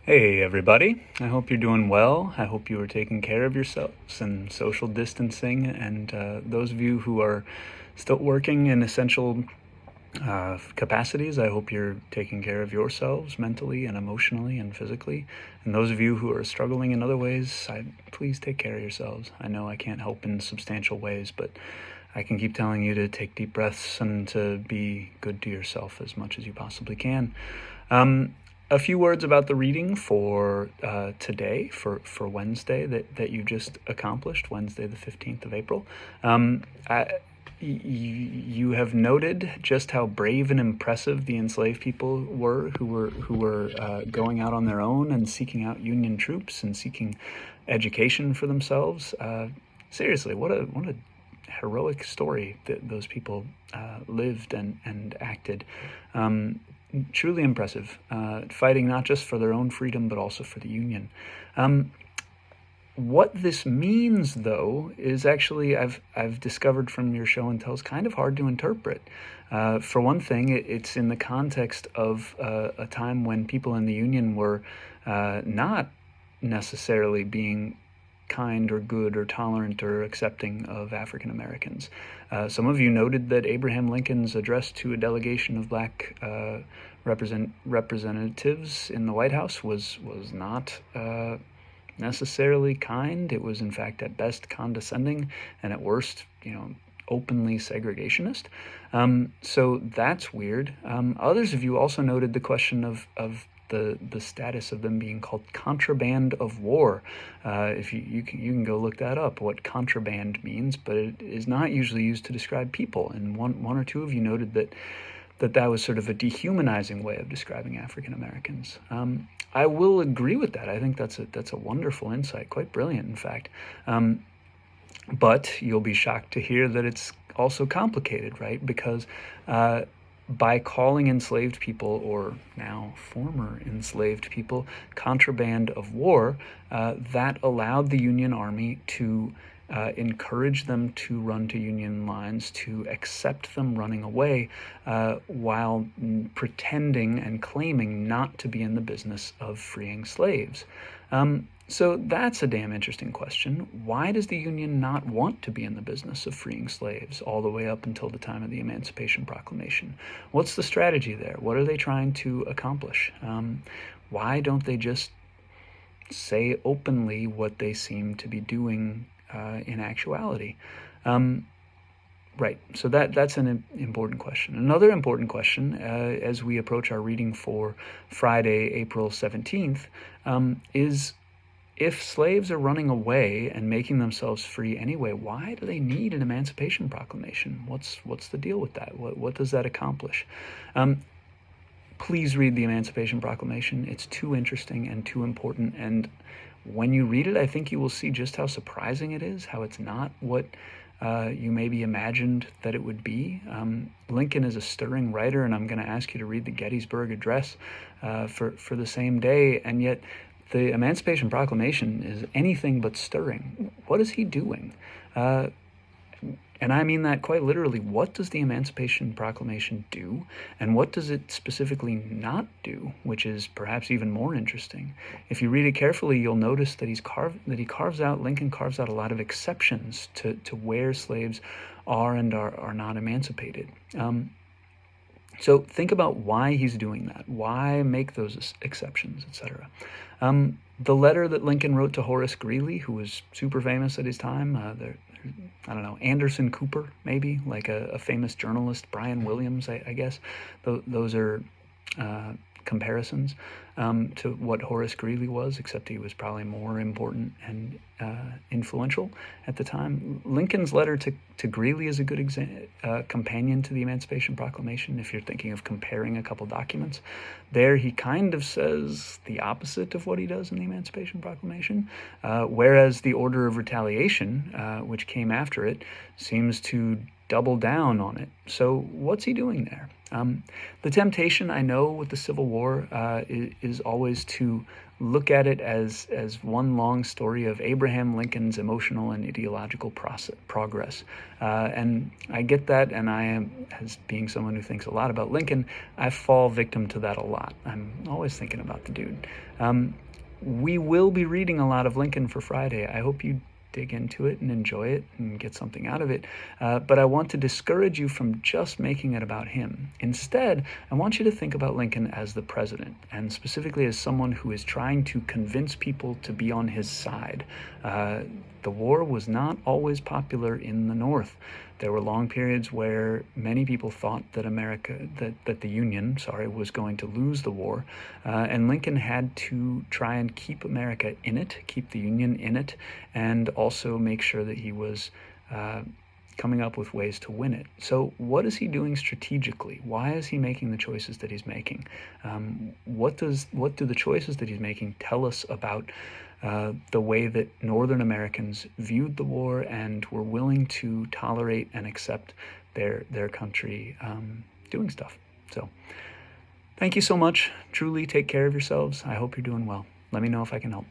Hey everybody, I hope you're doing well. I hope you are taking care of yourselves and social distancing. And those of you who are still working in essential capacities, I hope you're taking care of yourselves mentally and emotionally and physically. And those of you who are struggling in other ways, please take care of yourselves. I know I can't help in substantial ways, but I can keep telling you to take deep breaths and to be good to yourself as much as you possibly can. A few words about the reading for today, for Wednesday that you just accomplished, Wednesday the 15th of April. You have noted just how brave and impressive the enslaved people who were going out on their own and seeking out Union troops and seeking education for themselves. Seriously, what a heroic story that those people lived and acted. Truly impressive, fighting not just for their own freedom but also for the Union. What this means, though, is actually I've discovered from your show and tell is kind of hard to interpret. For one thing, it's in the context of a time when people in the Union were not necessarily being kind or good or tolerant or accepting of African Americans. Some of you noted that Abraham Lincoln's address to a delegation of black representatives in the White House was not necessarily kind. It was, in fact, at best condescending, and at worst, openly segregationist. So that's weird. Others of you also noted the question of the status of them being called contraband of war. If you can go look that up, what contraband means, but it is not usually used to describe people. And one or two of you noted that was sort of a dehumanizing way of describing African Americans. I will agree with that. I think that's a wonderful insight, quite brilliant, in fact. But you'll be shocked to hear that it's also complicated, right? Because by calling enslaved people, or now former enslaved people, contraband of war, that allowed the Union Army to encourage them to run to Union lines, to accept them running away, while pretending and claiming not to be in the business of freeing slaves. So that's a damn interesting question. Why does the Union not want to be in the business of freeing slaves all the way up until the time of the Emancipation Proclamation? What's the strategy there? What are they trying to accomplish? Why don't they just say openly what they seem to be doing in actuality? Right, so that's an important question. Another important question, as we approach our reading for Friday, April 17th, is if slaves are running away and making themselves free anyway, why do they need an Emancipation Proclamation? What's the deal with that? What does that accomplish? Please read the Emancipation Proclamation. It's too interesting and too important, and when you read it, I think you will see just how surprising it is, how it's not what you maybe imagined that it would be. Lincoln is a stirring writer, and I'm going to ask you to read the Gettysburg Address for the same day, and yet the Emancipation Proclamation is anything but stirring. What is he doing? And I mean that quite literally. What does the Emancipation Proclamation do, and what does it specifically not do, which is perhaps even more interesting? If you read it carefully, you'll notice that Lincoln carves out a lot of exceptions to where slaves are and are not emancipated. So think about why he's doing that. Why make those exceptions, etc. The letter that Lincoln wrote to Horace Greeley, who was super famous at his time, I don't know, Anderson Cooper, maybe, like a famous journalist, Brian Williams, I guess. Those are comparisons to what Horace Greeley was, except he was probably more important and influential at the time. Lincoln's letter to Greeley is a good companion to the Emancipation Proclamation, if you're thinking of comparing a couple documents. There he kind of says the opposite of what he does in the Emancipation Proclamation, whereas the Order of Retaliation, which came after it, seems to double down on it. So what's he doing there? The temptation, I know, with the Civil War is always to look at it as one long story of Abraham Lincoln's emotional and ideological progress. And I get that, and I am, as being someone who thinks a lot about Lincoln, I fall victim to that a lot. I'm always thinking about the dude. We will be reading a lot of Lincoln for Friday. I hope you dig into it and enjoy it and get something out of it. But I want to discourage you from just making it about him. Instead, I want you to think about Lincoln as the president, and specifically as someone who is trying to convince people to be on his side. The war was not always popular in the North. There were long periods where many people thought that that the Union, was going to lose the war, and Lincoln had to try and keep America in it, keep the Union in it, and also make sure that he was coming up with ways to win it. So what is he doing strategically? Why is he making the choices that he's making? What do the choices that he's making tell us about the way that Northern Americans viewed the war and were willing to tolerate and accept their country doing stuff? So thank you so much. Truly take care of yourselves. I hope you're doing well. Let me know if I can help.